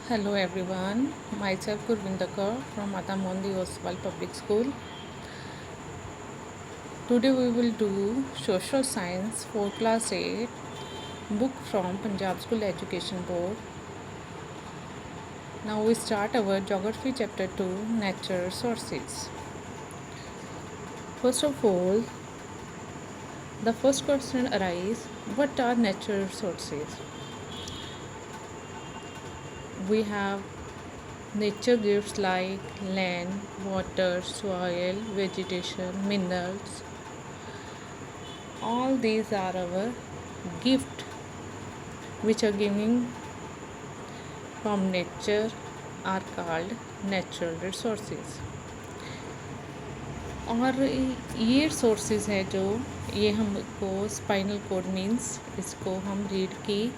Hello everyone, myself Gurvinder Kaur from Mata Mondi Oswal Public School. Today we will do Social Science for Class 8 book from Punjab School Education Board. Now we start our Geography Chapter 2 Natural Resources. First of all, the first question arises, what are natural resources? We have nature gifts like land, water, soil, vegetation, minerals. All these are our gift which are given from nature are called natural resources. और ये resources है जो ये हमको spinal cord means इसको हम रीढ़ की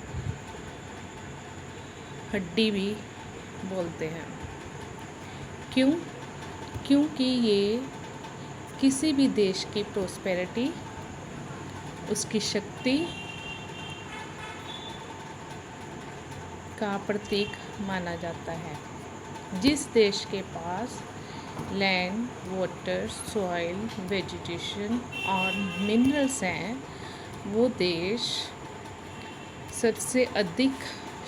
हड्डी भी बोलते हैं। क्यों? क्योंकि ये किसी भी देश की प्रोस्पेरिटी, उसकी शक्ति का प्रतीक माना जाता है। जिस देश के पास लैंड, वाटर, सॉइल, वेजिटेशन और मिनरल्स हैं, वो देश सबसे अधिक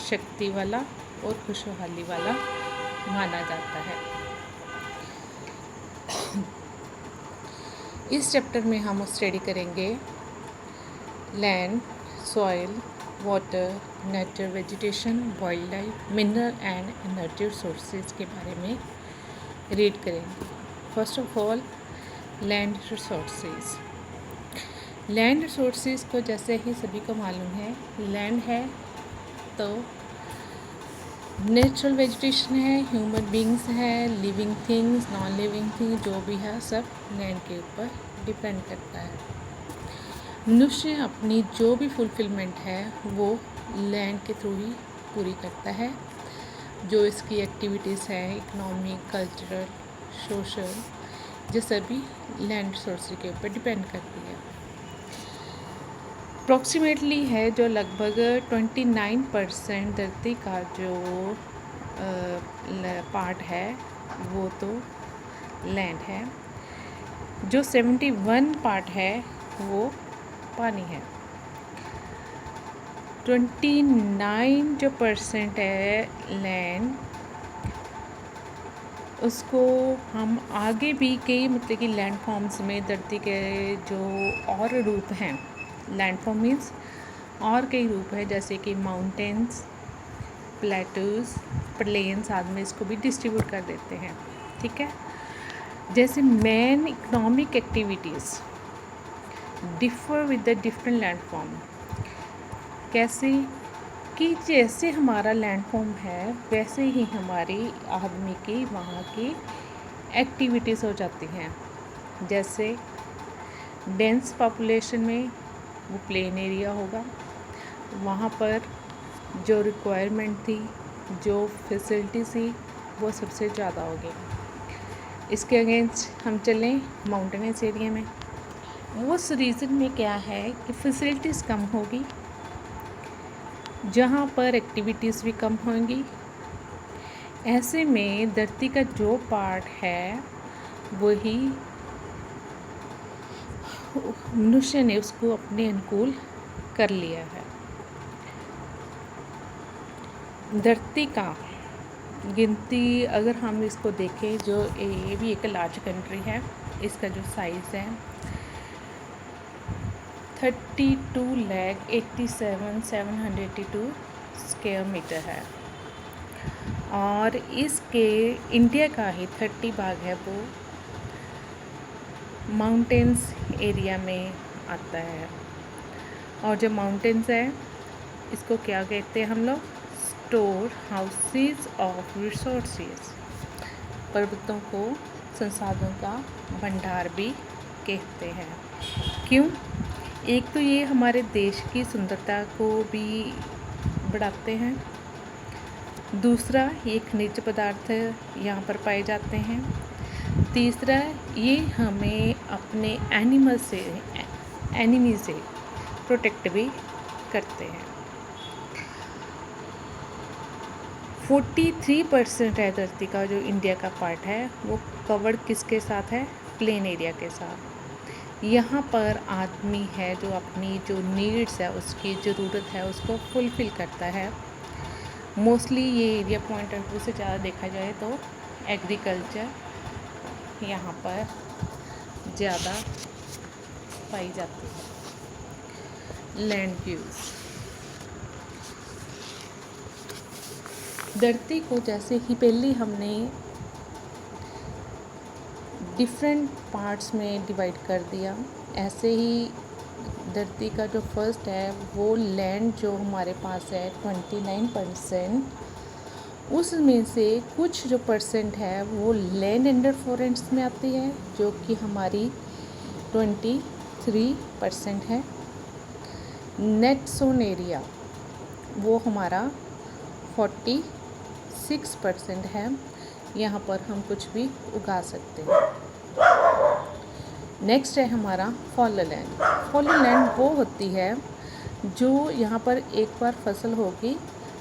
शक्ति वाला और खुशहाली वाला माना जाता है। इस चैप्टर में हम स्टडी करेंगे land, soil, water, nature, vegetation, wild life, mineral and energy resources के बारे में रीड करेंगे। First of all, land resources. Land resources को जैसे ही सभी को मालूम है, लैंड है तो नेचुरल वेजिटेशन है, ह्यूमन बींग्स है, living things, non living things, जो भी है सब लैंड के ऊपर डिपेंड करता है। मनुष्य अपनी जो भी फुलफिलमेंट है वो लैंड के थ्रू ही पूरी करता है। जो इसकी एक्टिविटीज़ हैं, इकोनॉमिक, कल्चरल, सोशल, जो सभी लैंड रिसोर्स के ऊपर डिपेंड करती है। अप्रॉक्सीमेटली है जो लगभग 29% धरती का जो पार्ट है वो तो लैंड है। जो 71 पार्ट है वो पानी है। 29 जो परसेंट है लैंड, उसको हम आगे भी कई मतलब कि लैंड फॉर्म्स में धरती के जो और रूप हैं, लैंड फॉर्म मीन्स और कई रूप है जैसे कि माउंटेन्स, प्लेटूज, प्लेन्स आदि में इसको भी डिस्ट्रीब्यूट कर देते हैं। ठीक है। जैसे main economic activities differ with the different land form. कैसे कि जैसे हमारा लैंड फॉर्म है वैसे ही हमारी आदमी की वहाँ की एक्टिविटीज़ हो जाती हैं। जैसे डेंस पॉपुलेशन में वो प्लेन एरिया होगा, वहाँ पर जो रिक्वायरमेंट थी, जो फैसिलिटी थी, वो सबसे ज़्यादा होगी। इसके अगेंस्ट हम चलें माउंटेनस एरिया में, उस रीज़न में क्या है कि फैसिलिटीज़ कम होगी, जहाँ पर एक्टिविटीज़ भी कम होंगी। ऐसे में धरती का जो पार्ट है वही मनुष्य ने उसको अपने अनुकूल कर लिया है। धरती का गिनती अगर हम इसको देखें, जो ये भी एक लार्ज कंट्री है, इसका जो साइज़ है 32,87,782 स्क्वायर मीटर है। और इसके इंडिया का ही 30 भाग है वो माउंटेन्स एरिया में आता है। और जो माउंटेन्स है इसको क्या कहते हैं हम लोग? Store houses of resources. पर्वतों को संसाधनों का भंडार भी कहते हैं। क्यों? एक तो ये हमारे देश की सुंदरता को भी बढ़ाते हैं, दूसरा ये खनिज पदार्थ यहाँ पर पाए जाते हैं, तीसरा ये हमें अपने एनिमी से प्रोटेक्ट भी करते हैं। 43% है धरती का जो इंडिया का पार्ट है वो कवर्ड किसके साथ है, प्लेन एरिया के साथ। यहाँ पर आदमी है जो अपनी जो नीड्स है उसकी ज़रूरत है उसको फुलफ़िल करता है। मोस्टली ये एरिया पॉइंट ऑफ व्यू से ज़्यादा देखा जाए तो एग्रीकल्चर यहाँ पर ज़्यादा पाई जाती है। लैंड व्यूज़, धरती को जैसे ही पहले हमने डिफरेंट पार्ट्स में डिवाइड कर दिया, ऐसे ही धरती का जो फर्स्ट है वो लैंड जो हमारे पास है 29%, उसमें से कुछ जो परसेंट है वो लैंड अंडर फॉरेस्ट में आती है जो कि हमारी 23% है। नेट सोन एरिया वो हमारा 46% है, यहाँ पर हम कुछ भी उगा सकते हैं। नेक्स्ट है हमारा फॉलन लैंड। फॉलन लैंड वो होती है जो यहाँ पर एक बार फसल होगी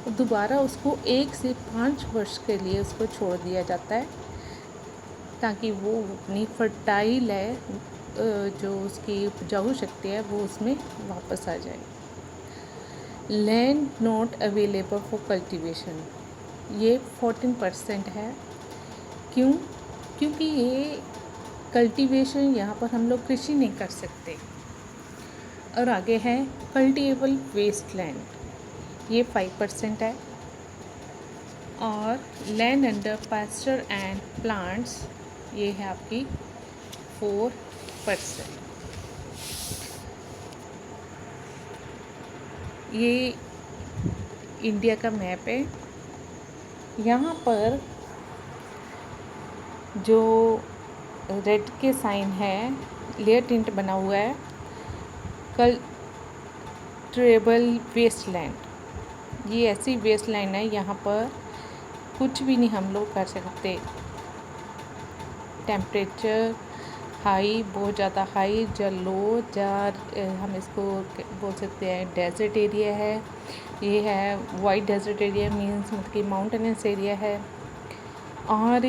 दोबारा उसको 1 से 5 वर्ष के लिए उसको छोड़ दिया जाता है ताकि वो अपनी फर्टाइल है जो उसकी उपजाऊ शक्ति है वो उसमें वापस आ जाए। Land not available for cultivation, ये 14% है। क्यों? क्योंकि ये कल्टीवेशन यहाँ पर हम लोग कृषि नहीं कर सकते। और आगे है कल्टीवेबल वेस्ट लैंड, ये 5% है। और land under pasture and plants ये है आपकी 4%। ये इंडिया का मैप है। यहाँ पर जो रेड के साइन है लेयर टिंट बना हुआ है कल्टीवेबल वेस्ट लैंड, ये ऐसी वेस्ट लैंड है यहाँ पर कुछ भी नहीं हम लोग कर सकते। टेम्परेचर हाई, बहुत ज़्यादा हाई, या लो, हम इसको बोल सकते हैं डेजर्ट एरिया है। ये है वाइट डेजर्ट एरिया, मीन्स मतलब कि माउंटेनस एरिया है। और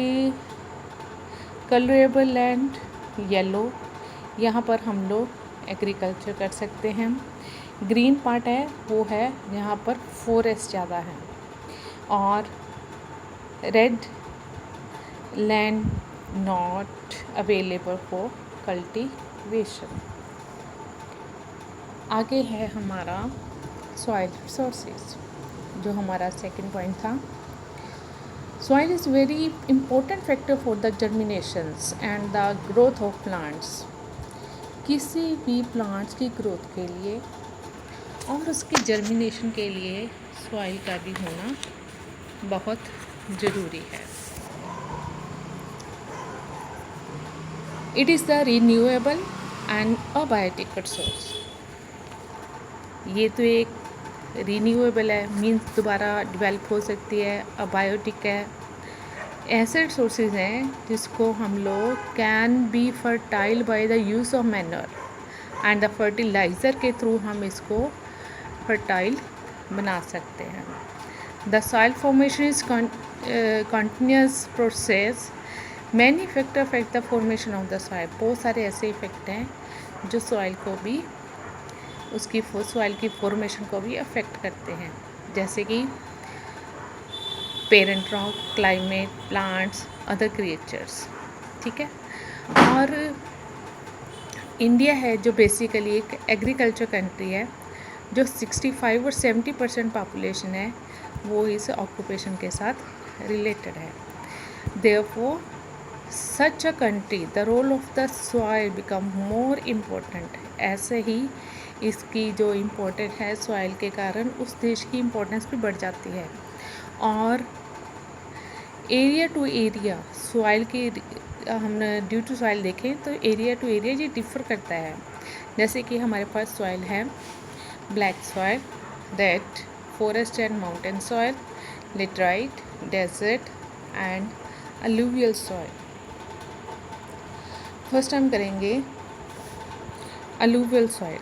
कल्टीवेबल लैंड येलो, यहाँ पर हम लोग एग्रीकल्चर कर सकते हैं। ग्रीन पार्ट है वो है यहाँ पर फॉरेस्ट ज़्यादा है। और red land not available for cultivation. आगे है हमारा सॉइल रिसोर्सेज, जो हमारा सेकंड पॉइंट था। Soil is very important factor for the germinations and the growth of plants. किसी भी प्लांट्स की ग्रोथ के लिए और उसके जर्मिनेशन के लिए सॉइल का भी होना बहुत ज़रूरी है। It is the renewable and abiotic resource. ये तो एक रिन्यूएबल है, मीन्स दोबारा डेवलप हो सकती है। अबायोटिक है, ऐसे रिसोर्सेज हैं जिसको हम लोग can be fertile by the use of manure and the fertiliser के थ्रू हम इसको फर्टाइल बना सकते हैं। The soil formation is continuous process, many factor affect the formation of the soil. बहुत सारे ऐसे इफेक्ट हैं जो सॉइल को भी उसकी सॉइल की फॉर्मेशन को भी अफेक्ट करते हैं, जैसे कि parent rock, climate, plants, other creatures. ठीक है। और इंडिया है जो बेसिकली एक एग्रीकल्चर कंट्री है, जो 65 और 70% पॉपुलेशन है वो इस ऑक्यूपेशन के साथ रिलेटेड है। Therefore such a country the role of the soil become more important. ऐसे ही इसकी जो इम्पोर्टेंट है सॉइल के कारण उस देश की इम्पोर्टेंस भी बढ़ जाती है। और एरिया टू एरिया सॉइल की हम ड्यू टू सॉइल देखें तो एरिया टू एरिया ये डिफ़र करता है। जैसे कि हमारे पास सॉइल है black soil, red, forest and mountain soil, laterite, desert and alluvial soil. First हम करेंगे अलूवियल सॉइल।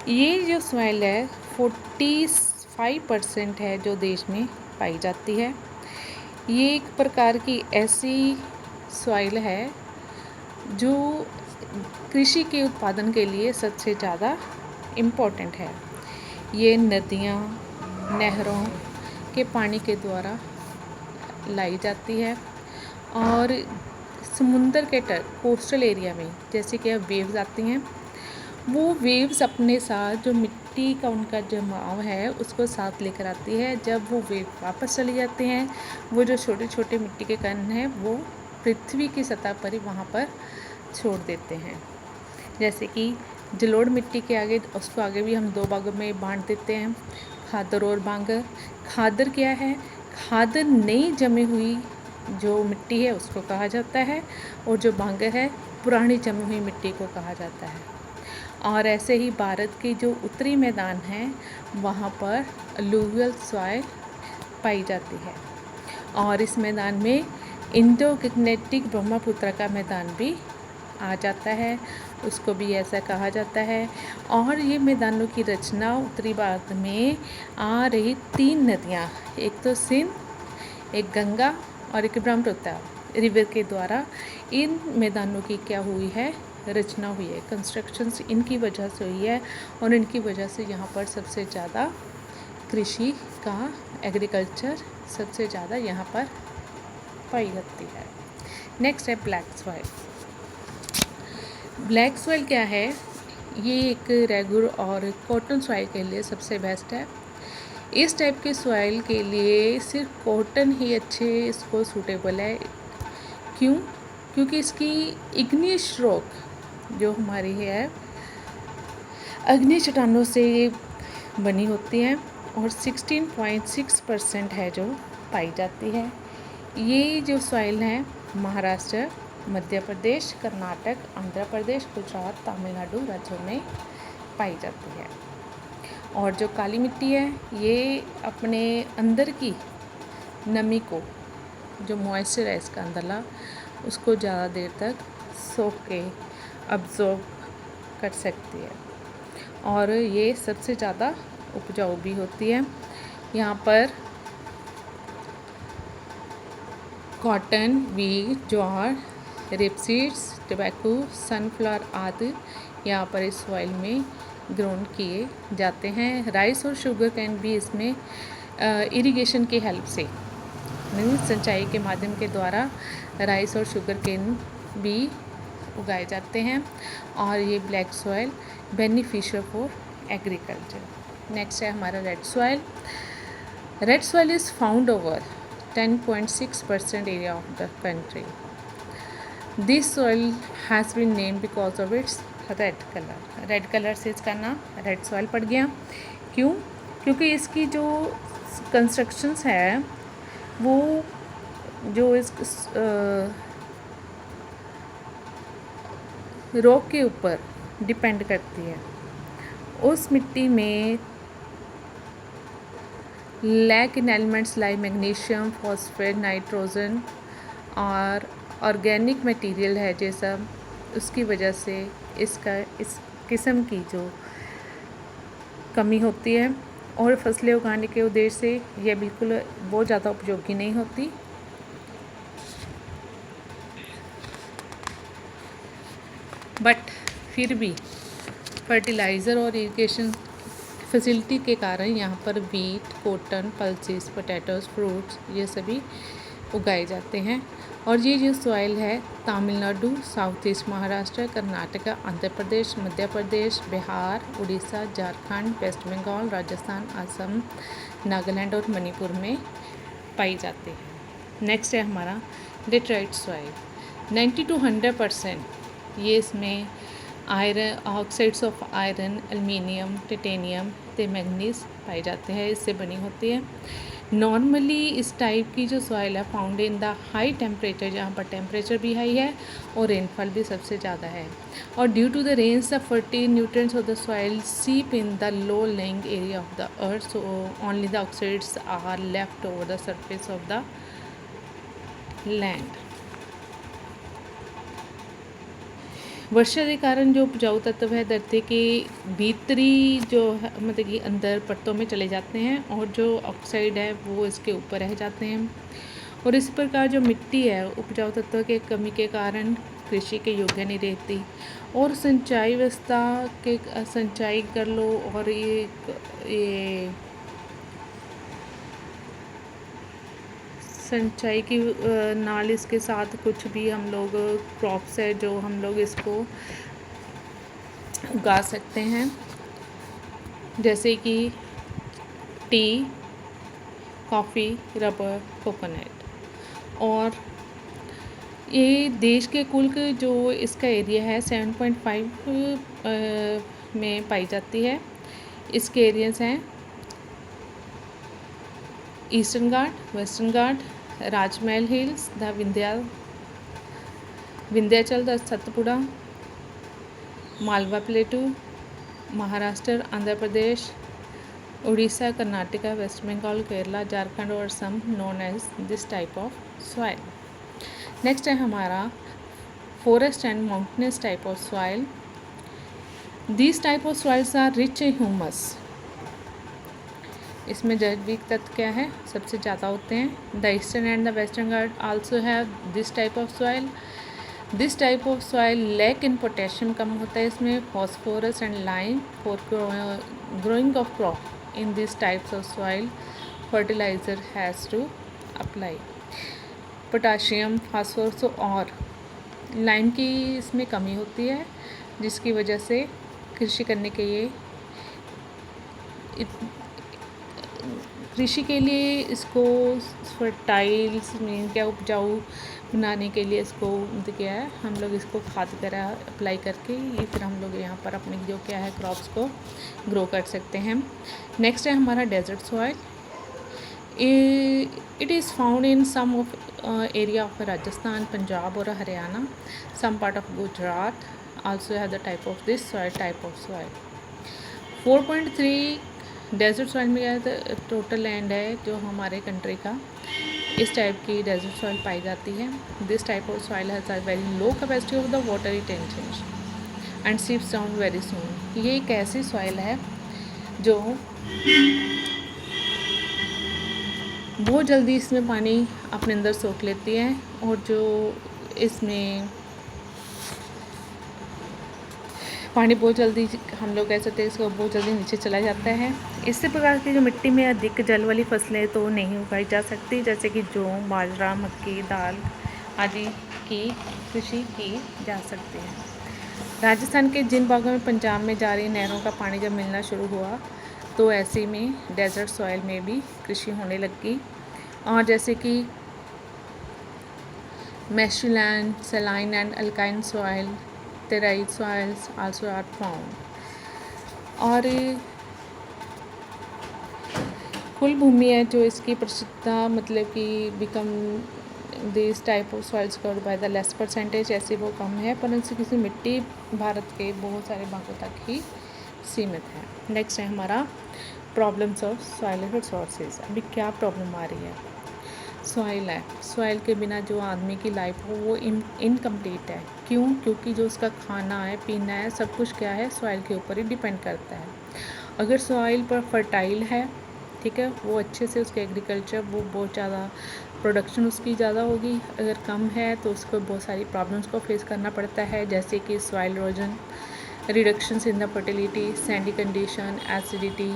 ये जो सॉइल है 45% है जो देश में पाई जाती है। ये एक प्रकार की ऐसी सॉइल है जो कृषि के उत्पादन के लिए सबसे ज़्यादा इम्पोर्टेंट है। ये नदियाँ, नहरों के पानी के द्वारा लाई जाती है और समुंदर के तट कोस्टल एरिया में जैसे कि अब वेव्स आती हैं, वो वेव्स अपने साथ जो मिट्टी का उनका जमाव है उसको साथ लेकर आती है। जब वो वेव वापस चली जाते हैं, वो जो छोटे छोटे मिट्टी के कण हैं वो पृथ्वी की सतह पर ही वहाँ पर छोड़ देते हैं। जैसे कि जलोढ़ मिट्टी के आगे, उसको आगे भी हम 2 भागों में बांट देते हैं, खादर और बांगर। खादर क्या है? खादर नई जमी हुई जो मिट्टी है उसको कहा जाता है, और जो बांगर है पुरानी जमी हुई मिट्टी को कहा जाता है। और ऐसे ही भारत के जो उत्तरी मैदान हैं वहाँ पर अलूवियल सॉइल पाई जाती है, और इस मैदान में इंडो गैंजेटिक ब्रह्मपुत्र का मैदान भी आ जाता है, उसको भी ऐसा कहा जाता है। और ये मैदानों की रचना उत्तरी भारत में आ रही 3 नदियाँ, एक तो सिंध, एक गंगा और एक ब्रह्मपुत्र रिवर के द्वारा इन मैदानों की क्या हुई है? रचना हुई है। कंस्ट्रक्शंस इनकी वजह से हुई है, और इनकी वजह से यहाँ पर सबसे ज़्यादा कृषि का, एग्रीकल्चर सबसे ज़्यादा यहाँ पर पाई जाती है। नेक्स्ट है ब्लैक सॉइल। ब्लैक सॉइल क्या है? ये एक रेगुलर और कॉटन सॉइल के लिए सबसे बेस्ट है। इस टाइप के सॉइल के लिए सिर्फ कॉटन ही अच्छे इसको सूटेबल है। क्यों? क्योंकि इसकी इग्नियस रॉक जो हमारी है अग्नि चट्टानों से बनी होती है, और 16.6% है जो पाई जाती है। ये जो सॉइल है महाराष्ट्र, मध्य प्रदेश, कर्नाटक, आंध्र प्रदेश, गुजरात, तमिलनाडु राज्यों में पाई जाती है। और जो काली मिट्टी है ये अपने अंदर की नमी को, जो मॉइस्चर है इसका अंदरला, उसको ज़्यादा देर तक सोख के अब्जॉर्ब कर सकती है, और ये सबसे ज़्यादा उपजाऊ भी होती है। यहाँ पर कॉटन, वीट, ज्वार, रेपसीड्स, टबैको, सनफ्लावर आदि यहाँ पर इस सॉइल में ग्रोन किए जाते हैं। राइस और शुगर कैन भी इसमें इरिगेशन की हेल्प से, सिंचाई के माध्यम के द्वारा राइस और शुगर केन भी उगाए जाते हैं, और ये black soil beneficial for agriculture. Next है हमारा red soil. Red soil is found over 10.6% area of the country. This soil has been named because of its red colour. Red colour से इसका नाम रेड सॉइल पड़ गया। क्यों? क्योंकि इसकी जो कंस्ट्रक्शंस है वो जो इस रॉक के ऊपर डिपेंड करती है। उस मिट्टी में lack in elements like magnesium, phosphate, nitrogen और ऑर्गेनिक मटेरियल है जैसा, उसकी वजह से इसका इस किस्म की जो कमी होती है, और फसलें उगाने के उद्देश्य से यह बिल्कुल बहुत ज़्यादा उपयोगी नहीं होती। बट फिर भी फर्टिलाइज़र और इरिगेशन फैसिलिटी के कारण यहाँ पर wheat, cotton, pulses, potatoes, fruits ये सभी उगाए जाते हैं। और ये जो सॉइल है Tamil Nadu, south east Maharashtra, Karnataka, Andhra Pradesh, Madhya Pradesh, Bihar, Orissa, Jharkhand, waste Bengal, Rajasthan, Assam, Nagaland और मणिपुर में पाई जाती है। नेक्स्ट है हमारा डेट्राइट सॉइल। 90 to 100% ये इसमें iron, oxides of iron, aluminium, titanium, manganese पाए जाते हैं, इससे बनी होती है। नॉर्मली इस टाइप की जो सॉइल है found in the high temperature, जहाँ पर टेम्परेचर भी हाई है और रेनफॉल भी सबसे ज़्यादा है, और due to the rains the fertile nutrients of the soil seep in the low lying area of the earth, so only the oxides are left over the surface of the land. वर्षा के कारण जो उपजाऊ तत्व है धरती की भीतरी जो है मतलब कि अंदर परतों में चले जाते हैं और जो ऑक्साइड है वो इसके ऊपर रह जाते हैं। और इस प्रकार जो मिट्टी है उपजाऊ तत्व के कमी के कारण कृषि के योग्य नहीं रहती। और सिंचाई व्यवस्था के सिंचाई कर लो और ये सिंचाई की नाल इसके साथ कुछ भी हम लोग क्रॉप्स है जो हम लोग इसको उगा सकते हैं, जैसे कि टी, कॉफ़ी, रबर, कोकोनट। और ये देश के कुल जो इसका एरिया है 7.5 में पाई जाती है। इसके एरियाज हैं eastern Ghat, western Ghat, Rajmahal hills, the Vindhyachal, the Satpura, Malwa plateau, Maharashtra, Andhra Pradesh, Orissa, Karnataka, west Bengal, Kerala, Jharkhand और some known as this type of soil. Next है हमारा forest and mountainous type of soil. These type of soils are rich in humus. इसमें जैविक तत्व क्या है सबसे ज़्यादा होते हैं। The eastern and the western Ghat also have this type of soil. This type of soil lack in potassium कम होता है इसमें, phosphorus and lime for growing of crop in this types of soil fertiliser has to apply. Potassium, phosphorus और lime की इसमें कमी होती है जिसकी वजह से कृषि करने के लिए इसको फर्टाइल्स मीन क्या उपजाऊ बनाने के लिए इसको क्या है हम लोग इसको खाद वगैरह अप्लाई करके ये फिर हम लोग यहाँ पर अपने जो क्या है क्रॉप्स को ग्रो कर सकते हैं। नेक्स्ट है हमारा desert soil. It is found in some of area of Rajasthan, Punjab और Haryana, some part of Gujarat also have the type of this type of soil. 4.3 desert soil में क्या टोटल लैंड है जो हमारे कंट्री का, इस टाइप की डेजर्ट सॉइल पाई जाती है। This type of soil has a very low capacity of the water retention and seeps down very soon. ये एक ऐसी सॉइल है जो बहुत जल्दी इसमें पानी अपने अंदर सोख लेती है और जो इसमें पानी बहुत जल्दी हम लोग कह सकते हैं इसको बहुत जल्दी नीचे चला जाता है। इसी प्रकार की जो मिट्टी में अधिक जल वाली फसलें तो नहीं उगाई जा सकती, जैसे कि जौ, बाजरा, मक्की, दाल आदि की कृषि की जा सकती है। राजस्थान के जिन भागों में पंजाब में जारी नहरों का पानी जब मिलना शुरू हुआ तो ऐसे में डेजर्ट सॉइल में भी कृषि होने लगी। और जैसे कि मैशलैंड, सलाइन एंड अल्काइन soil, laterite soils also are found. और कुल भूमि है जो इसकी प्रसिद्धता मतलब कि become this type of soils covered by the less percentage, ऐसे वो कम है परंतु किसी मिट्टी भारत के बहुत सारे भागों तक ही सीमित है। नेक्स्ट है हमारा प्रॉब्लम्स ऑफ सॉइल रिसोर्सेज। अभी क्या प्रॉब्लम आ रही है, सॉइल है, सॉइल के बिना जो आदमी की लाइफ हो वो इनकम्प्लीट है। क्यों? क्योंकि जो उसका खाना है, पीना है, सब कुछ क्या है सॉइल के ऊपर ही डिपेंड करता है। अगर सॉइल पर फर्टाइल है, ठीक है, वो अच्छे से उसके एग्रीकल्चर वो बहुत ज़्यादा प्रोडक्शन उसकी ज़्यादा होगी। अगर कम है तो उसको बहुत सारी प्रॉब्लम्स को फेस करना पड़ता है, जैसे कि soil erosion, reductions in the fertility, sandy condition, acidity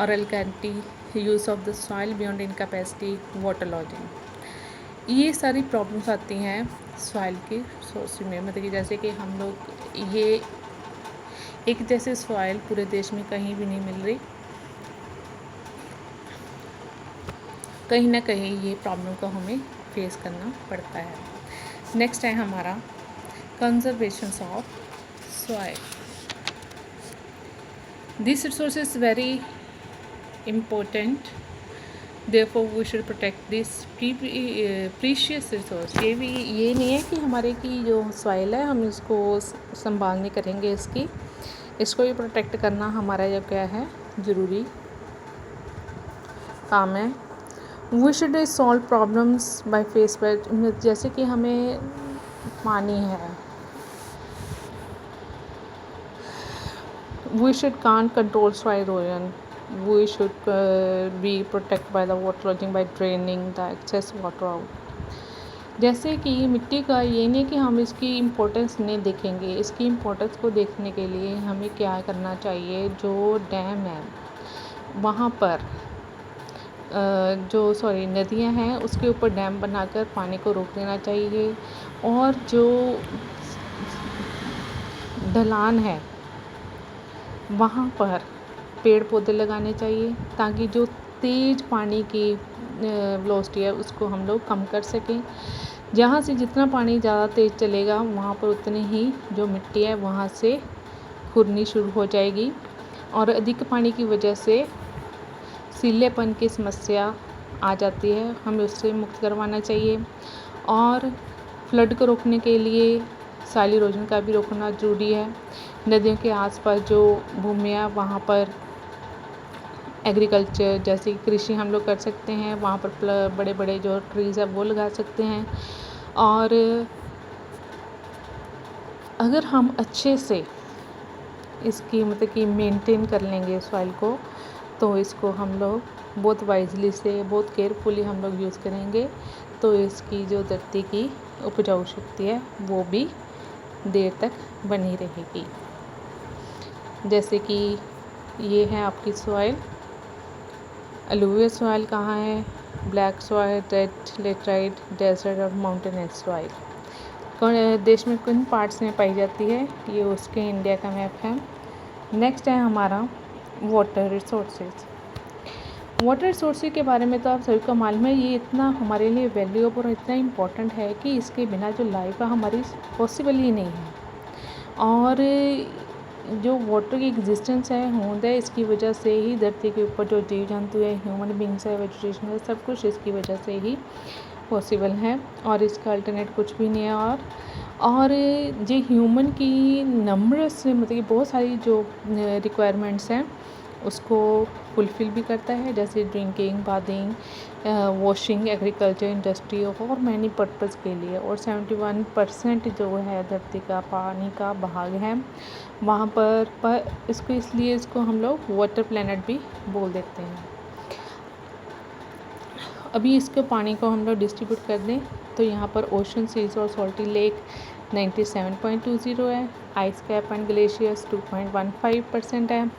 और alkalinity, use of the soil beyond incapacity, water logging. ये सारी प्रॉब्लम्स आती हैं सॉइल की सोर्स में, मतलब कि जैसे कि हम लोग ये एक जैसे सॉइल पूरे देश में कहीं भी नहीं मिल रही, कहीं ना कहीं ये प्रॉब्लम को हमें फेस करना पड़ता है। नेक्स्ट है हमारा conservation of soil. This resource is very important, therefore we should protect this precious resource। ये नहीं है कि हमारे की जो सॉइल है हम इसको संभाल नहीं करेंगे, इसको भी प्रोटेक्ट करना हमारा जो क्या है ज़रूरी काम है। We should solve problems by phase by, जैसे कि हमें पानी है, we should can't control soil erosion. We should be protected by the water lodging by draining the excess water out. जैसे कि मिट्टी का ये नहीं कि हम इसकी इम्पोर्टेंस नहीं देखेंगे, इसकी इम्पोर्टेंस को देखने के लिए हमें क्या करना चाहिए, जो डैम है वहाँ पर नदियाँ हैं उसके ऊपर डैम बनाकर पानी को रोक देना चाहिए, और जो ढलान है वहाँ पर पेड़ पौधे लगाने चाहिए ताकि जो तेज़ पानी की वेलोसिटी है उसको हम लोग कम कर सकें। जहाँ से जितना पानी ज़्यादा तेज़ चलेगा वहाँ पर उतनी ही जो मिट्टी है वहाँ से खुरनी शुरू हो जाएगी, और अधिक पानी की वजह से सीलेपन की समस्या आ जाती है, हमें उससे मुक्त करवाना चाहिए। और फ्लड को रोकने के लिए सॉइल इरोजन का भी रोकना ज़रूरी है। नदियों के आसपास जो भूमियाँ वहाँ पर एग्रीकल्चर जैसे कृषि हम लोग कर सकते हैं, वहाँ पर बड़े बड़े जो ट्रीज़ है वो लगा सकते हैं। और अगर हम अच्छे से इसकी मतलब कि मेंटेन कर लेंगे सॉइल को, तो इसको हम लोग बहुत वाइजली से बहुत केयरफुली हम लोग यूज़ करेंगे, तो इसकी जो धरती की उपजाऊ शक्ति है वो भी देर तक बनी रहेगी। जैसे कि ये है आपकी सॉइल, अलुवियल सॉइल कहाँ है, black soil, red laterite, desert और माउंटेनस सॉइल कौन देश में किन पार्ट्स में पाई जाती है, ये उसके इंडिया का मैप है। नेक्स्ट है हमारा वाटर रिसोर्सेज। वाटर रिसोर्सेज के बारे में तो आप सभी को मालूम है, ये इतना हमारे लिए वैल्यूएबल और इतना इम्पोर्टेंट है कि इसके बिना जो लाइफ है हमारी पॉसिबल ही नहीं है। और जो वाटर की एग्जिस्टेंस है होंद है, इसकी वजह से ही धरती के ऊपर जो जीव जंतु है, ह्यूमन बींग्स है, वेजिटेशन है, सब कुछ इसकी वजह से ही पॉसिबल है, और इसका अल्टरनेट कुछ भी नहीं है। और ये ह्यूमन की नंबर्स मतलब कि बहुत सारी जो रिक्वायरमेंट्स हैं उसको फुलफ़िल भी करता है, जैसे drinking, bathing, washing, agriculture, industry और मैनी पर्पज़ के लिए। और 71% जो है धरती का पानी का भाग है वहाँ पर इसको इसलिए इसको हम लोग वाटर प्लैनेट भी बोल देते हैं। अभी इसके पानी को हम लोग डिस्ट्रीब्यूट कर दें तो यहाँ पर ओशन, सीज और सॉल्टी लेक 97.20 है, आइस कैप एंड ग्लेशियर्स 2.15% है,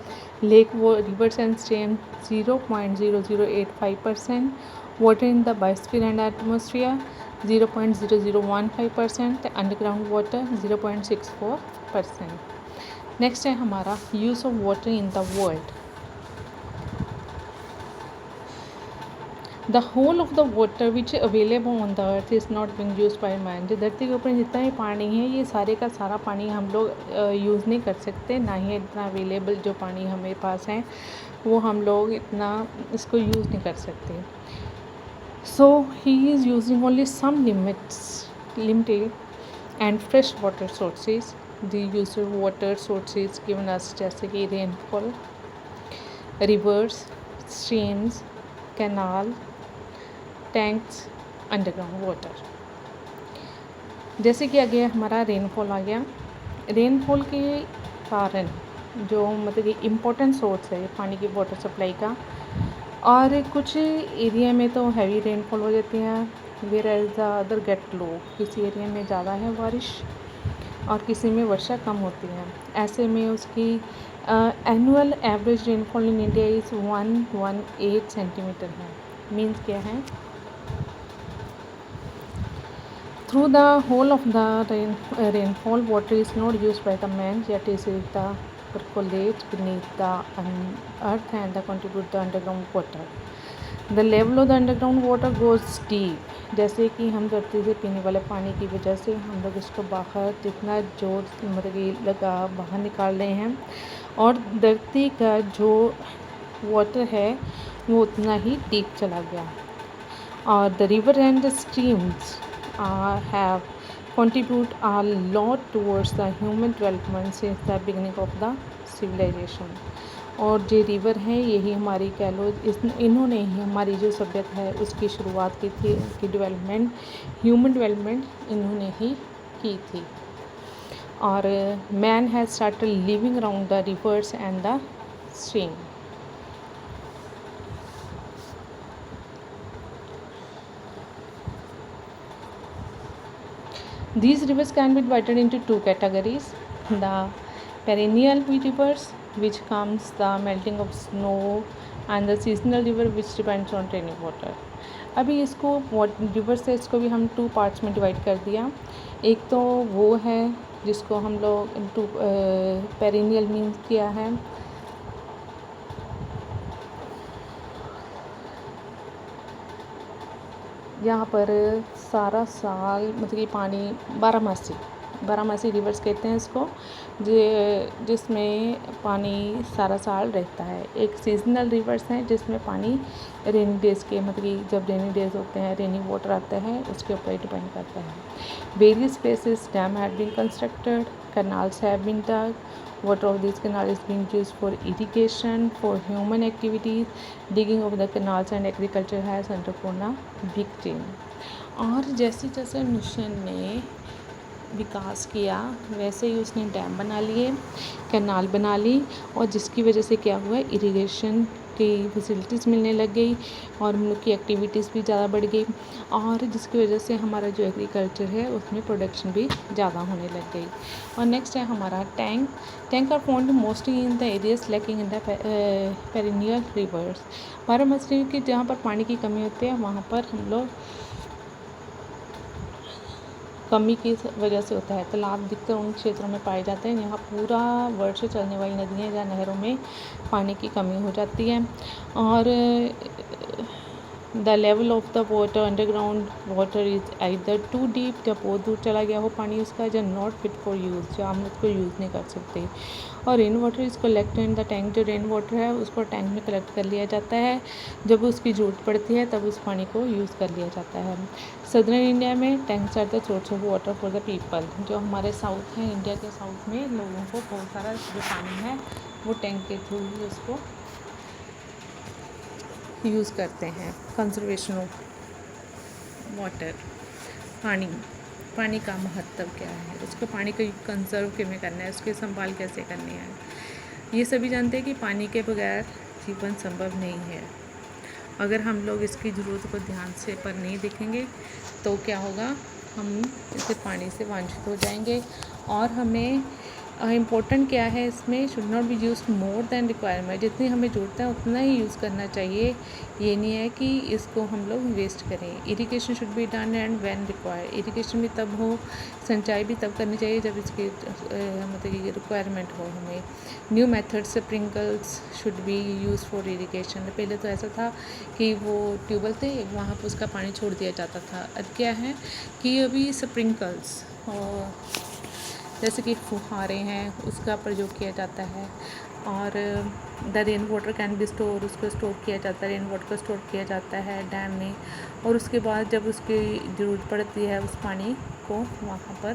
लेक वो reverse and stream 0.0085%, water in the biosphere and atmosphere 0.0015%, underground water 0.64%। Next है हमारा use of water in the world. The whole of the water which is available on the earth is not being used by man। जो धरती के ऊपर जितना भी पानी है ये सारे का सारा पानी हम लोग यूज़ नहीं कर सकते, ना ही इतना अवेलेबल जो पानी हमारे पास है वो हम लोग इतना इसको यूज़ नहीं कर सकते। So he is using only some limited and fresh water sources। The use of water sources given us जैसे कि rainfall, reverse, streams, canal, tanks, underground water. जैसे कि आगे हमारा रेनफॉल आ गया। रेनफॉल के कारण जो मतलब कि इम्पोर्टेंट सोर्स है पानी की वाटर सप्लाई का, और कुछ एरिया में तो हैवी रेनफॉल हो जाती है, whereas the other get low. किसी एरिया में ज़्यादा है बारिश और किसी में वर्षा कम होती है। ऐसे में उसकी annual average rainfall in India is 118 centimetre है। मीन्स क्या है, through the whole of the rainfall water is not used by the man, yet is it percolate beneath the earth and contribute the underground water। The level of the underground water goes deep। जैसे कि हम धरती से पीने वाले पानी की वजह से हम लोग इसको बाहर जितना जोर मतलब लगा बाहर निकाल रहे हैं, और धरती का जो वाटर है वो उतना ही डीप चला गया। और the river and the streams have contribute a lot towards the human development since the beginning of the civilization। और जो रिवर हैं यही हमारी कह लो इन्होंने ही हमारी जो सभ्यता है उसकी शुरुआत की थी, उसकी डेवलपमेंट, ह्यूमन डेवलपमेंट इन्होंने ही की थी। और man has started living around the reverse and the stream. These rivers can be divided into two categories: the perennial rivers, which comes the melting of snow, and the seasonal river, which depends on rainy water. अभी इसको river से इसको भी हम two parts में divide कर दिया। एक तो वो है जिसको हम लोग टू पेरिनियल मीन्स किया है, यहाँ पर सारा साल मतलब कि पानी बारहमासी रिवर्स कहते हैं इसको, जिसमें पानी सारा साल रहता है। एक सीजनल रिवर्स हैं जिसमें पानी रेनी डेज़ के मतलब कि जब रेनी डेज़ होते हैं, रेनी वाटर आता है, उसके ऊपर डिपेंड करता है। Various places dam have been constructed, canals have been dug. Water of these canals is being used for irrigation, for human activities. Digging of the canals and agriculture has undergone a big change. और जैसे जैसे mission ने विकास किया वैसे ही उसने dam बना लिए, canal बना ली, और जिसकी वजह से क्या हुआ, इरिगेशन की फैसिलिटीज़ मिलने लग गई और हम लोग की एक्टिविटीज़ भी ज़्यादा बढ़ गई, और जिसकी वजह से हमारा जो एग्रीकल्चर है उसमें प्रोडक्शन भी ज़्यादा होने लग गई। और नेक्स्ट है हमारा tank are found mostly in the areas lacking in the perennial rivers. बारहमासी की जहाँ पर पानी की कमी होती है वहाँ पर हम लोग कमी की वजह से होता है। तालाब अधिकतर उन क्षेत्रों में पाए जाते हैं जहाँ पूरा वर्ष से चलने वाली नदियाँ या नहरों में पानी की कमी हो जाती है। और the level of the water, underground water is either too deep, जब बहुत दूर चला गया हो पानी उसका, या नॉट फिट फॉर यूज़, जो हम उसको यूज़ नहीं कर सकते। और rain water is collected in the tank, जो रेन वाटर है उसको टैंक में कलेक्ट कर लिया जाता है, जब उसकी ज़रूरत पड़ती है तब उस पानी को यूज़ कर लिया जाता है। सदर्न इंडिया में tanks are the source of water for the people. जो हमारे साउथ है, इंडिया के साउथ में लोगों को बहुत सारा जो पानी है वो टैंक के थ्रू ही उसको यूज़ करते हैं। कंजर्वेशन ऑफ वाटर, पानी का महत्व क्या है, उसको पानी को कंजर्व कैसे करना है, उसकी संभाल कैसे करनी है, ये सभी जानते हैं कि पानी के बगैर जीवन संभव नहीं है। अगर हम लोग इसकी ज़रूरत को ध्यान से पर नहीं देखेंगे तो क्या होगा, हम इसे पानी से वांछित हो जाएंगे। और हमें इम्पोर्टेंट क्या है इसमें, should not be used more than requirement, जितनी हमें ज़रूरत है उतना ही यूज़ करना चाहिए, ये नहीं है कि इसको हम लोग वेस्ट करें। Irrigation should be done and when required, irrigation भी तब हो, सिंचाई भी तब करनी चाहिए जब इसकी मतलब कि रिक्वायरमेंट हो हमें। New method sprinkles should be use for irrigation. पहले तो ऐसा था कि वो ट्यूबवेल थे वहाँ पर उसका पानी छोड़ दिया जाता था, अब क्या है कि अभी स्प्रिंकल्स जैसे कि फुहारे हैं उसका प्रयोग किया जाता है। और the rain water can be store, उसको स्टोर किया जाता है, रेन वाटर को स्टोर किया जाता है डैम में, और उसके बाद जब उसकी ज़रूरत पड़ती है उस पानी को वहाँ पर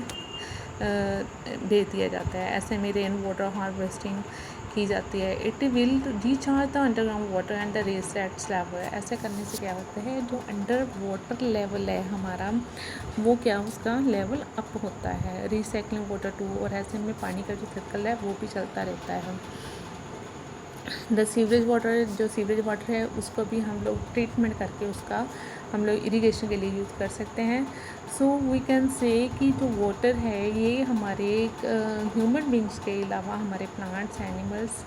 भेज दिया जाता है। ऐसे में रेन वाटर हार्वेस्टिंग की जाती है। It will recharge the underground water and the raise that's level. ऐसे करने से क्या होता है, जो अंडर वाटर लेवल है हमारा वो क्या उसका लेवल अप होता है। रिसाइकलिंग वाटर टू, और ऐसे में पानी का जो सर्कल है वो भी चलता रहता है। द सीवरेज वाटर, जो सीवरेज वाटर है उसको भी हम लोग ट्रीटमेंट करके उसका हम लोग इरिगेशन के लिए यूज़ कर सकते हैं। सो वी कैन से कि जो वाटर है ये हमारे ह्यूमन बींग्स के अलावा हमारे प्लांट्स, एनिमल्स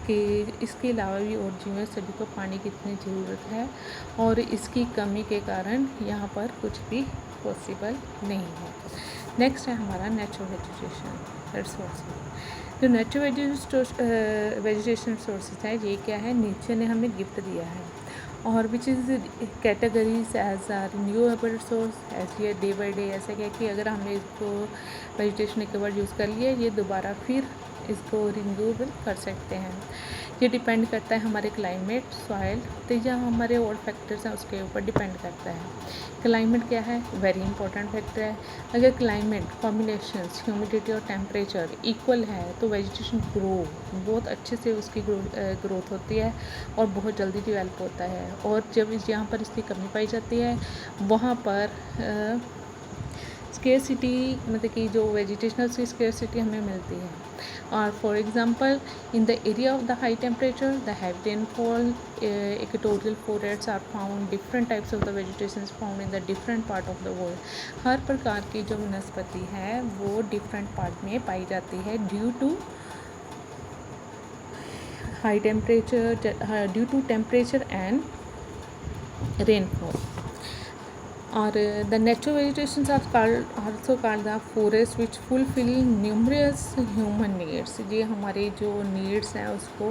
के इसके अलावा भी और जीवन सभी को पानी की इतनी ज़रूरत है, और इसकी कमी के कारण यहाँ पर कुछ भी पॉसिबल नहीं है। नेक्स्ट है हमारा नेचुरल वेजिटेशन रिसोर्सेज। जो नेचुरल वेजिटेशन रिसोर्सेज है ये क्या है, नेचर ने हमें गिफ्ट दिया है, और which is categories as a renewable resource as ये डे बाई डे। ऐसा क्या कि अगर हमने इसको वेजिटेशन एक बार यूज़ कर लिया, ये दोबारा फिर इसको रिन्यूएबल कर सकते हैं। ये डिपेंड करता है हमारे क्लाइमेट, सॉइल, तो या हमारे और फैक्टर्स हैं उसके ऊपर डिपेंड करता है। क्लाइमेट क्या है, वेरी इंपॉर्टेंट फैक्टर है। अगर क्लाइमेट कॉम्बिनेशंस, ह्यूमिडिटी और टेम्परेचर इक्वल है तो वेजिटेशन ग्रो बहुत अच्छे से उसकी ग्रोथ होती है और बहुत जल्दी डेवलप होता है। और जब यहाँ पर इसकी कमी पाई जाती है वहाँ पर स्केर्सिटी मतलब कि जो वेजिटेशनल की स्केर्सिटी हमें मिलती है। और for example in the area of the high temperature the heavy rainfall equatorial forests are found, different types of the vegetation found in the different part of the world. हर प्रकार की जो वनस्पति है वो डिफरेंट पार्ट में पाई जाती है due to high temperature, due to temperature and rainfall. Or the natural vegetations are also called the forest which fulfill numerous human needs. ये हमारे जो needs हैं उसको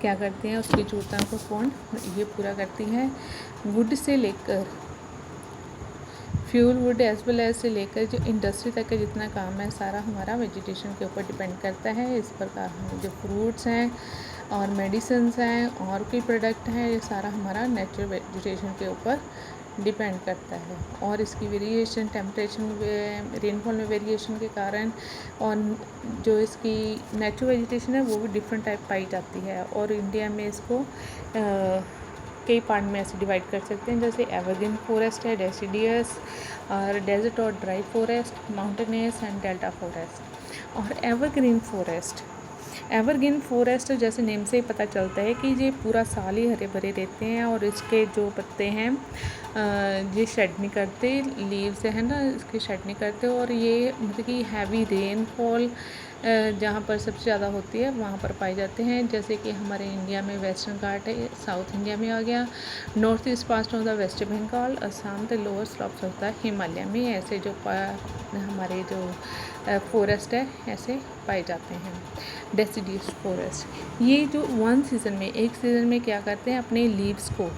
क्या करते हैं, उसकी जरूरतों को कौन ये पूरा करती है। वुड से लेकर fuel wood as well as से लेकर जो इंडस्ट्री तक का जितना काम है सारा हमारा वेजिटेशन के ऊपर डिपेंड करता है। इस प्रकार हमें जो फ्रूट्स हैं और मेडिसिन्स हैं और कोई प्रोडक्ट हैं ये सारा हमारा नेचुरल वेजिटेशन के ऊपर डिपेंड करता है। और इसकी वेरिएशन टेम्परेचर रेनफॉल में वेरिएशन के कारण और जो इसकी नेचुरल वेजिटेशन है वो भी डिफरेंट टाइप पाई जाती है। और इंडिया में इसको कई पार्ट में ऐसे डिवाइड कर सकते हैं, जैसे एवरग्रीन फॉरेस्ट है, डेसिडियस और डेजर्ट और dry forest, mountainous and delta forest. और एवरग्रीन फॉरेस्ट जैसे नेम से ही पता चलता है कि ये पूरा साल ही हरे भरे रहते हैं और इसके जो पत्ते हैं ये शेड नहीं करते, लीव्स है ना इसके शेड नहीं करते। और ये मतलब कि हैवी रेनफॉल जहाँ पर सबसे ज़्यादा होती है वहाँ पर पाए जाते हैं, जैसे कि हमारे इंडिया में वेस्टर्न घाट है, साउथ इंडिया में आ गया, north east part of the West Bengal, Assam, the lower slopes of the Himalaya में ऐसे जो हमारे जो फॉरेस्ट है ऐसे पाए जाते हैं। डेसिडियस फॉरेस्ट ये जो वन सीज़न में एक सीज़न में क्या करते हैं अपने लीव्स को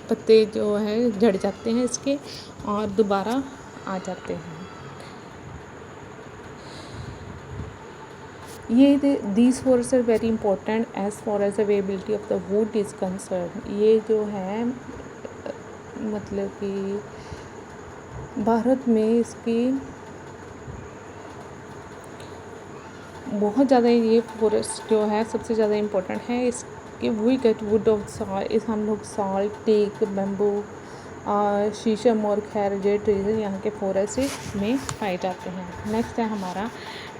पत्ते जो है झड़ जाते हैं इसके और दोबारा आ जाते हैं। ये these forest are very important as for as availability of the wood is concern. ये जो है मतलब कि भारत में इसकी बहुत ज़्यादा ये फॉरेस्ट जो है सबसे ज़्यादा इम्पोर्टेंट है। इसके we get wood of salt, इस हम लोग सॉल्ट, टेक, बैम्बू, शीशम और खैर जे ट्रीज यहाँ के फॉरेस्ट में पाए जाते हैं। नेक्स्ट है हमारा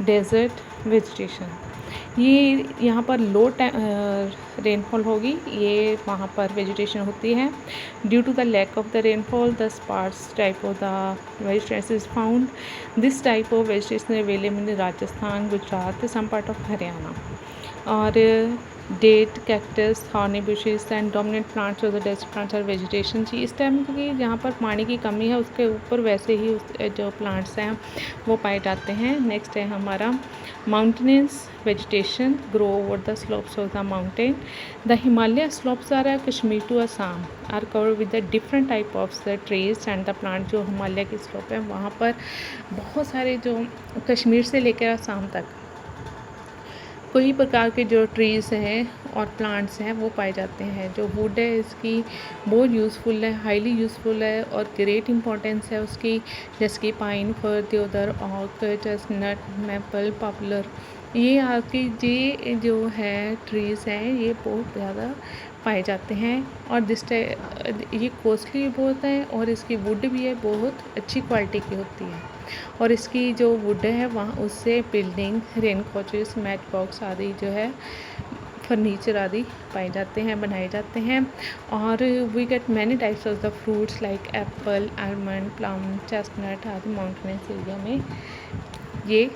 डेजर्ट वेजिटेशन। ये यहाँ पर लो रेनफॉल होगी, ये वहाँ पर वेजिटेशन होती है। Due to the lack of the rainfall the sparse type of the vegetation is found. This type of vegetation available in Rajasthan, Gujarat, some part of Haryana. और date, cactus, thorny bushes and dominant plants और the desert plants are vegetation. जी इस time की जहाँ पर पानी की कमी है उसके ऊपर वैसे ही जो प्लांट्स हैं वो पाए जाते हैं। नेक्स्ट है हमारा mountainous vegetation grow over the slopes of the mountain. The Himalaya slopes are Kashmir to Assam are cover with the different type of the trees and the plant. जो हिमालय की स्लोप है वहाँ पर बहुत सारे जो कश्मीर से लेकर असम तक कई प्रकार के जो ट्रीज़ हैं और प्लांट्स हैं वो पाए जाते हैं। जो वुड है इसकी बहुत यूज़फुल है, हाईली यूज़फुल है और ग्रेट इंपॉर्टेंस है उसकी, जैसे कि पाइन, फर, देवदार, ओक, चेस्टनट, मेपल, पॉपुलर। ये आपकी ये जो है ट्रीज़ हैं ये बहुत ज़्यादा पाए जाते हैं और ये कॉस्टली बहुत है और इसकी वुड भी है बहुत अच्छी क्वालिटी की होती है। और इसकी जो वुड है वहाँ उससे building, rain coaches, mat box आदि जो है फर्नीचर आदि पाए जाते हैं, बनाए जाते हैं। और we get many types of the fruits like apple, almond, plum, chestnut आदि माउंटेनस एरिया में ये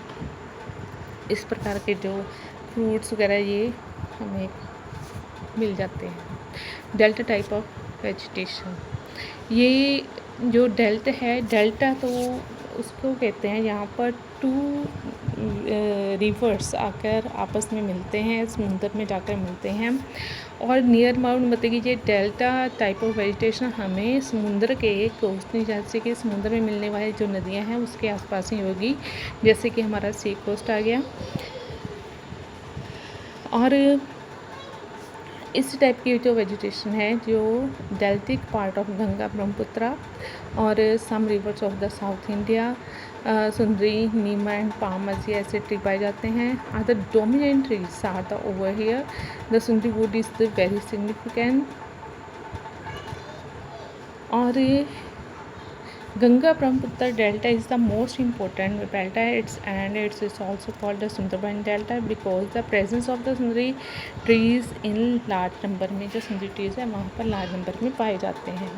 इस प्रकार के जो फ्रूट्स वगैरह ये हमें मिल जाते हैं। डेल्टा टाइप ऑफ वेजिटेशन, ये जो डेल्ट है, डेल्टा तो उसको कहते हैं यहाँ पर टू रिवर्स आकर आपस में मिलते हैं, समुंदर में जाकर मिलते हैं। और नियर माउंट मतलब कि ये डेल्टा टाइप ऑफ वेजिटेशन हमें समुद्र के कोस्ट, जैसे कि समुद्र में मिलने वाली जो नदियाँ हैं उसके आसपास ही होगी, जैसे कि हमारा सी कोस्ट आ गया। और इस टाइप की जो वेजिटेशन है जो deltaic part of Ganga, Brahmaputra और some rivers of the south India, sundari, नीमा एंड पाम ऐसे ट्री पाए जाते हैं। Are the dominant trees are the over here. The sundari wood is the very significant. और Ganga Brahmaputra Delta is the most important delta. It's also called the Sundarban Delta because the presence of the Sundari trees in large number में जो सुंदरी trees है वहाँ पर large number में पाए जाते हैं.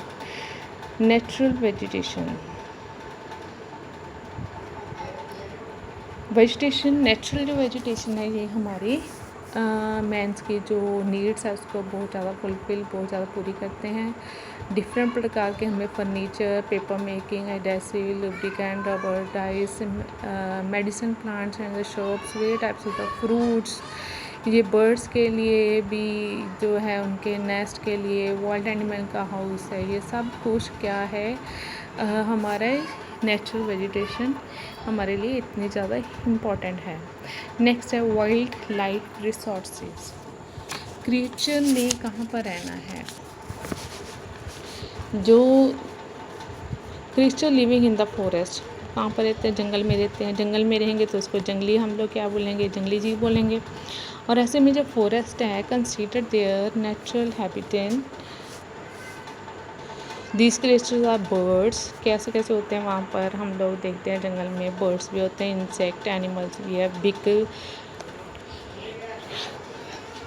Natural vegetation. नेचुरल जो वेजिटेशन है ये हमारी मैंस की जो नीड्स है उसको बहुत ज़्यादा पूरी करते हैं. डिफरेंट प्रकार के हमें furniture, paper making, adhesive, lubricant, rubber, dice, medicine plants and shops, way types of the fruits. ये बर्ड्स के लिए भी जो है उनके नेस्ट के लिए, वाइल्ड एनिमल का हाउस है, ये सब कुछ क्या है हमारे नेचुरल वेजिटेशन हमारे लिए इतनी ज़्यादा इम्पॉर्टेंट है. नेक्स्ट है वाइल्ड लाइफ रिसोर्सेज. क्रिएचर ने कहाँ पर रहना है? जो creature living in the forest कहाँ पर रहते हैं? जंगल में रहते हैं. जंगल में रहेंगे तो उसको जंगली हम लोग क्या बोलेंगे? जंगली जीव बोलेंगे. और ऐसे में जो फॉरेस्ट है consider their natural habitat. These creatures are birds. कैसे होते हैं वहाँ पर हम लोग देखते हैं जंगल में बर्ड्स भी होते हैं, इंसेक्ट एनिमल्स भी है,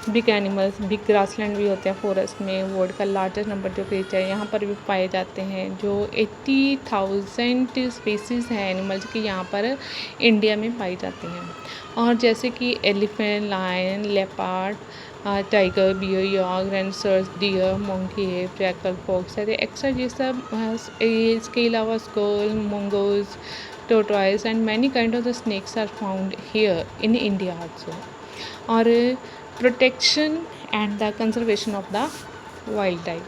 बिग एनिमल्स, बिग ग्रासलैंड भी होते हैं फॉरेस्ट में. वर्ल्ड का लार्जेस्ट नंबर जो क्रिएचर है यहाँ पर भी पाए जाते हैं. जो 80,000 स्पीसीज़ हैं एनिमल्स की यहाँ पर इंडिया में पाई जाती हैं. और जैसे कि elephant, lion, leopard, tiger, bear, yak, rhinoceros, deer, monkey, jackal, fox extra ये सब. इसके अलावा स्कल, mongoose, tortoise and many kind of the snakes are found here in India also. और protection and the conservation of the wild life.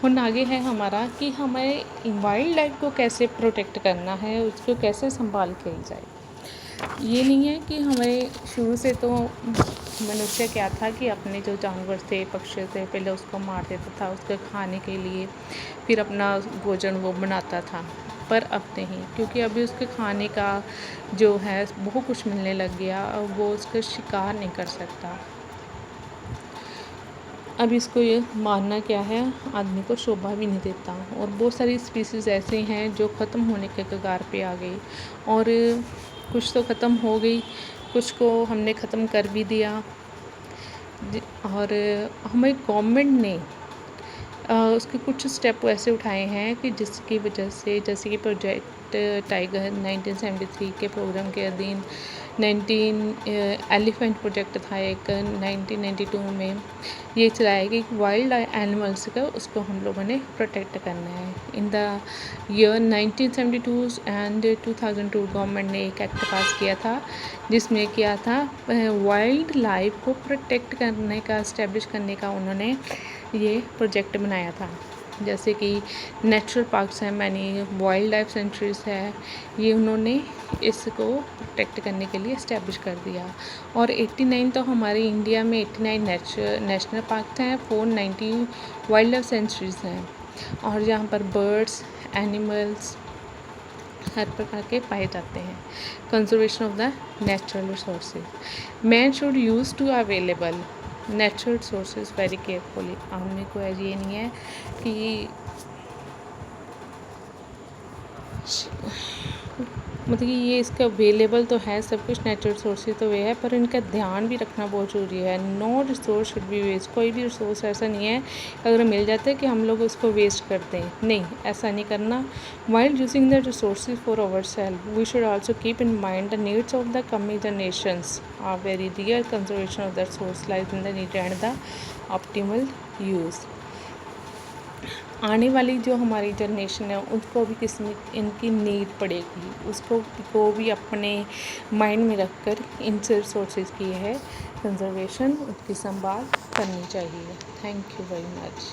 ਹੁਣ आगे है हमारा कि हमें वाइल्ड लाइफ को कैसे प्रोटेक्ट करना है, उसको कैसे संभाल के जाए. ये नहीं है कि हमें शुरू से तो मनुष्य क्या था कि अपने जो जानवर थे, पक्षी थे, पहले उसको मार देता था उसके खाने के लिए, फिर अपना भोजन वो बनाता था. पर अब नहीं, क्योंकि अभी उसके खाने का जो है बहुत कुछ मिलने लग गया, अब वो उसका शिकार नहीं कर सकता. अब इसको ये मारना क्या है आदमी को शोभा भी नहीं देता. और बहुत सारी स्पीसीज़ ऐसे हैं जो ख़त्म होने के कगार पे आ गई. और कुछ तो ख़त्म हो गई, कुछ को हमने ख़त्म कर भी दिया. और हमें गवर्नमेंट ने उसके कुछ स्टेप ऐसे उठाए हैं कि जिसकी वजह से, जैसे कि प्रोजेक्ट टाइगर 1973 के प्रोग्राम के अधीन 19 एलिफेंट प्रोजेक्ट था एक 1992 में. ये चलाया कि वाइल्ड एनिमल्स का उसको हम लोगों ने प्रोटेक्ट करना है. In the year 1972 and 2002 government ने एक एक्ट पास किया था जिसमें क्या था वाइल्ड लाइफ को प्रोटेक्ट करने का, इस्टेब्लिश करने का उन्होंने ये प्रोजेक्ट बनाया था. जैसे कि नेचुरल पार्क्स हैं, मैनी वाइल्ड लाइफ सेंचुरीज़ है, ये उन्होंने इसको प्रोटेक्ट करने के लिए इस्टेब्लिश कर दिया. और 89 तो हमारे इंडिया में 89 नेशनल पार्क हैं, 490 वाइल्ड लाइफ सेंचुरीज़ हैं. और जहाँ पर बर्ड्स, एनिमल्स हर प्रकार के पाए जाते हैं. Conservation of the natural resources. Man should use to available natural resources very carefully. आदमी को ये नहीं है कि मतलब कि ये इसका अवेलेबल तो है सब कुछ, नेचुरल रिसोर्सेज तो वे है, पर इनका ध्यान भी रखना बहुत ज़रूरी है. No resource should be waste. कोई भी रिसोर्स ऐसा नहीं है अगर मिल जाता है कि हम लोग उसको वेस्ट कर दें. नहीं, ऐसा नहीं करना. While using the resources for our self we should also keep in mind the needs of the coming generations are very real. Conservation of the resource lies in the need and the optimal use. आने वाली जो हमारी generation है उसको भी किसमें इनकी need पड़ेगी, उसको को भी अपने माइंड में रखकर इन रिसोर्सेज की है कंजर्वेशन, उसकी संभाल करनी चाहिए. Thank you very much.